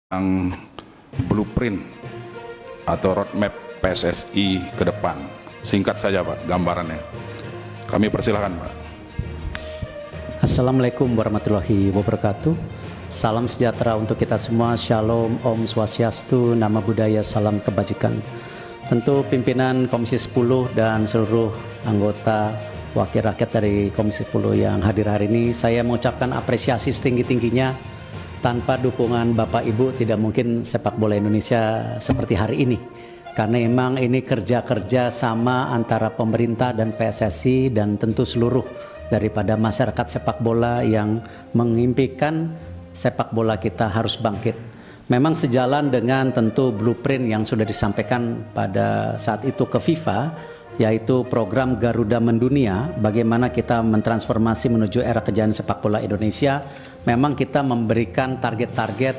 tentang blueprint atau roadmap PSSI ke depan. Singkat saja Pak gambarannya. Kami persilahkan Pak. Assalamualaikum warahmatullahi wabarakatuh. Salam sejahtera untuk kita semua. Shalom, Om Swastiastu, Nama Budaya, Salam Kebajikan. Tentu pimpinan Komisi 10 dan seluruh anggota wakil rakyat dari Komisi 10 yang hadir hari ini, saya mengucapkan apresiasi setinggi-tingginya. Tanpa dukungan Bapak Ibu tidak mungkin sepak bola Indonesia seperti hari ini. Karena memang ini kerja-kerja sama antara pemerintah dan PSSI dan tentu seluruh daripada masyarakat sepak bola yang mengimpikan sepak bola kita harus bangkit. Memang sejalan dengan tentu blueprint yang sudah disampaikan pada saat itu ke FIFA, yaitu program Garuda Mendunia, bagaimana kita mentransformasi menuju era kejayaan sepak bola Indonesia. Memang kita memberikan target-target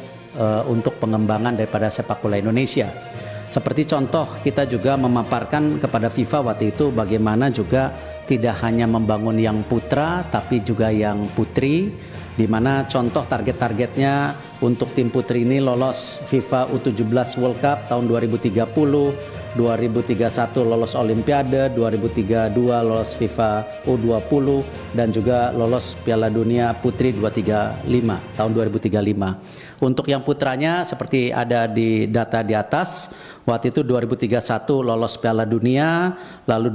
untuk pengembangan daripada sepak bola Indonesia. Seperti contoh, kita juga memaparkan kepada FIFA waktu itu bagaimana juga tidak hanya membangun yang putra tapi juga yang putri, di mana contoh target-targetnya untuk tim putri ini lolos FIFA U17 World Cup tahun 2030, 2031 lolos Olimpiade, 2032 lolos FIFA U20 dan juga lolos Piala Dunia Putri 235 tahun 2035. Untuk yang putranya seperti ada di data di atas, waktu itu 2031 lolos Piala Dunia, lalu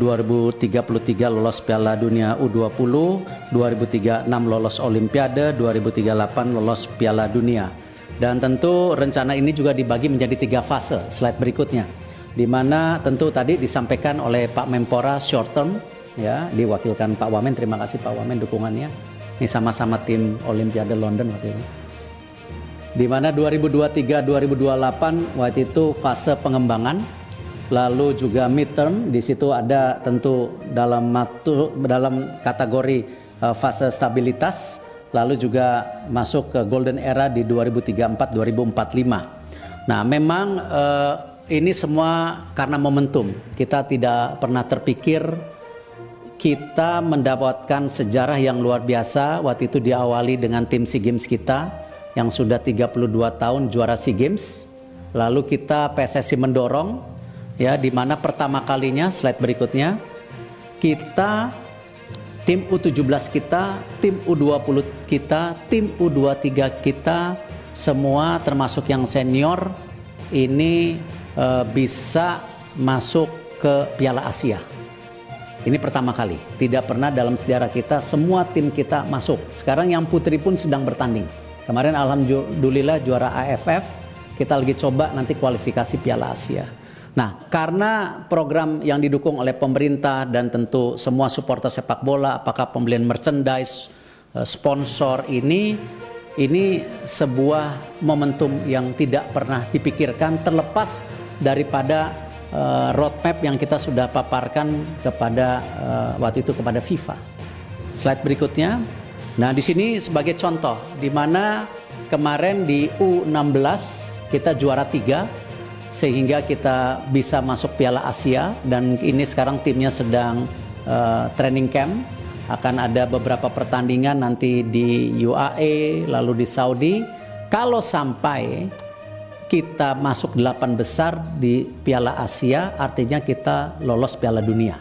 2033 lolos Piala Dunia U20, 2036 lolos Olimpiade, 2038 lolos Piala Dunia. Dan tentu rencana ini juga dibagi menjadi 3 fase. Slide berikutnya, di mana tentu tadi disampaikan oleh Pak Menpora short term, ya, diwakilkan Pak Wamen. Terima kasih Pak Wamen dukungannya. Ini sama-sama tim Olimpiade London waktu itu. Di mana 2023-2028 waktu itu fase pengembangan, lalu juga midterm. Di situ ada tentu dalam kategori fase stabilitas, lalu juga masuk ke golden era di 2034-2045. Nah, memang ini semua karena momentum. Kita tidak pernah terpikir kita mendapatkan sejarah yang luar biasa. Waktu itu diawali dengan tim SEA Games kita yang sudah 32 tahun juara SEA Games. Lalu kita PSSI mendorong, ya, di mana pertama kalinya, slide berikutnya, kita tim U17 kita, tim U20 kita, tim U23 kita, semua termasuk yang senior ini bisa masuk ke Piala Asia. Ini pertama kali, tidak pernah dalam sejarah kita semua tim kita masuk. Sekarang yang putri pun sedang bertanding. Kemarin alhamdulillah juara AFF, kita lagi coba nanti kualifikasi Piala Asia. Nah, karena program yang didukung oleh pemerintah dan tentu semua supporter sepak bola, apakah pembelian merchandise, sponsor, ini sebuah momentum yang tidak pernah dipikirkan, terlepas daripada roadmap yang kita sudah paparkan kepada waktu itu kepada FIFA. Slide berikutnya. Nah, di sini sebagai contoh, di mana kemarin di U16 kita juara 3, sehingga kita bisa masuk Piala Asia, dan ini sekarang timnya sedang training camp. Akan ada beberapa pertandingan nanti di UAE, lalu di Saudi. Kalau sampai kita masuk 8 besar di Piala Asia, artinya kita lolos Piala Dunia.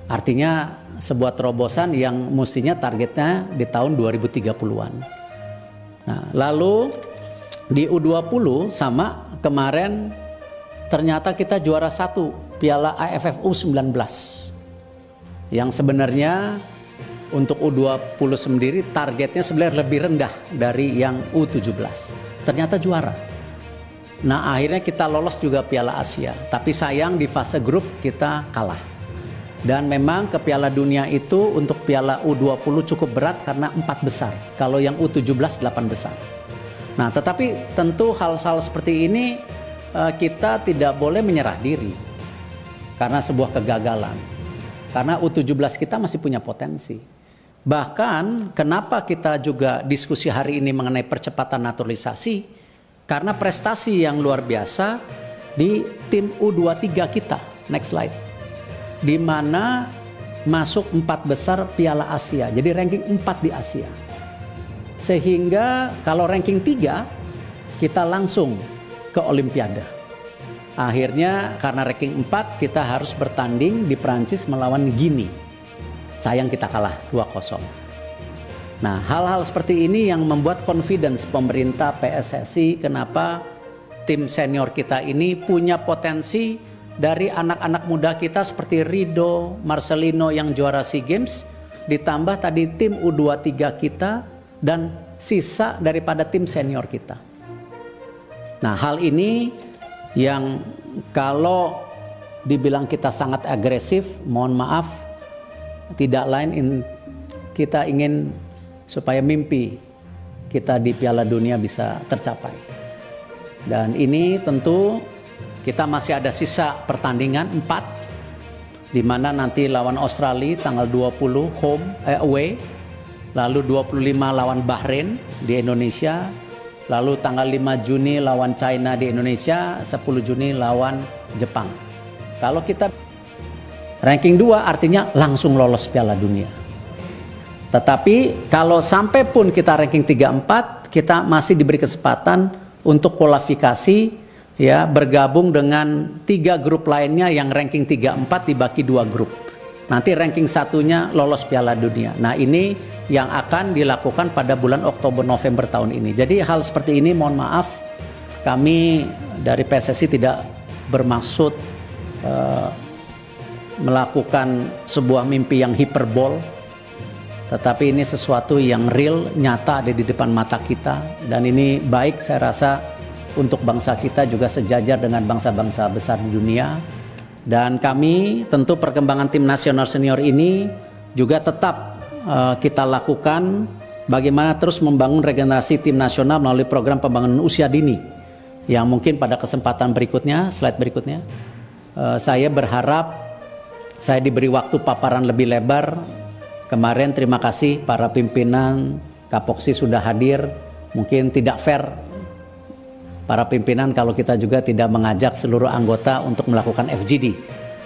Artinya sebuah terobosan yang mestinya targetnya di tahun 2030-an. Nah, lalu di U20 sama, kemarin ternyata kita juara 1 Piala AFF U19. Yang sebenarnya untuk U20 sendiri targetnya sebenarnya lebih rendah dari yang U17. Ternyata juara. Nah, akhirnya kita lolos juga Piala Asia. Tapi sayang di fase grup kita kalah. Dan memang ke Piala Dunia itu untuk Piala U20 cukup berat karena 4 besar. Kalau yang U17 8 besar. Nah, tetapi tentu hal-hal seperti ini kita tidak boleh menyerah diri karena sebuah kegagalan. Karena U17 kita masih punya potensi. Bahkan kenapa kita juga diskusi hari ini mengenai percepatan naturalisasi? Karena prestasi yang luar biasa di tim U23 kita. Next slide. Di mana masuk 4 besar Piala Asia. Jadi ranking 4 di Asia. Sehingga kalau ranking 3 kita langsung ke Olimpiade. Akhirnya karena ranking 4 kita harus bertanding di Prancis melawan Guinea. Sayang kita kalah 2-0. Nah, hal-hal seperti ini yang membuat confidence pemerintah PSSI kenapa tim senior kita ini punya potensi dari anak-anak muda kita seperti Rido, Marcelino yang juara SEA Games, ditambah tadi tim U23 kita dan sisa daripada tim senior kita. Nah, hal ini yang kalau dibilang kita sangat agresif, mohon maaf, tidak lain kita ingin supaya mimpi kita di Piala Dunia bisa tercapai. Dan ini tentu kita masih ada sisa pertandingan 4, di mana nanti lawan Australia tanggal 20 away, lalu 25 lawan Bahrain di Indonesia, lalu tanggal 5 Juni lawan China di Indonesia, 10 Juni lawan Jepang. Kalau kita ranking 2 artinya langsung lolos Piala Dunia. Tetapi kalau sampai pun kita ranking 3-4, kita masih diberi kesempatan untuk kualifikasi, ya, bergabung dengan 3 grup lainnya yang ranking 3-4 dibagi 2 grup. Nanti ranking 1-nya lolos Piala Dunia. Nah, ini yang akan dilakukan pada bulan Oktober-November tahun ini. Jadi hal seperti ini mohon maaf, kami dari PSSI tidak bermaksud melakukan sebuah mimpi yang hiperbol, tetapi ini sesuatu yang real, nyata ada di depan mata kita, dan ini baik saya rasa untuk bangsa kita juga sejajar dengan bangsa-bangsa besar di dunia. Dan kami tentu perkembangan tim nasional senior ini juga tetap kita lakukan bagaimana terus membangun regenerasi tim nasional melalui program pembangunan usia dini yang mungkin pada kesempatan berikutnya, slide berikutnya, saya berharap saya diberi waktu paparan lebih lebar. Kemarin terima kasih para pimpinan Kapoksi sudah hadir. Mungkin tidak fair para pimpinan kalau kita juga tidak mengajak seluruh anggota untuk melakukan FGD,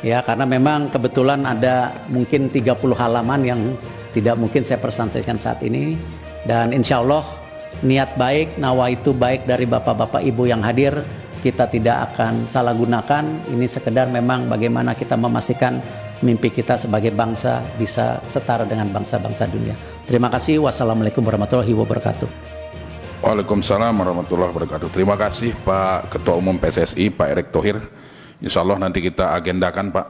ya, karena memang kebetulan ada mungkin 30 halaman yang tidak mungkin saya presentasikan saat ini. Dan insya Allah niat baik, nawaitu baik dari bapak-bapak ibu yang hadir kita tidak akan salah gunakan. Ini sekedar memang bagaimana kita memastikan mimpi kita sebagai bangsa bisa setara dengan bangsa-bangsa dunia. Terima kasih. Wassalamualaikum warahmatullahi wabarakatuh. Waalaikumsalam warahmatullahi wabarakatuh. Terima kasih Pak Ketua Umum PSSI Pak Erick Thohir. Insya Allah nanti kita agendakan Pak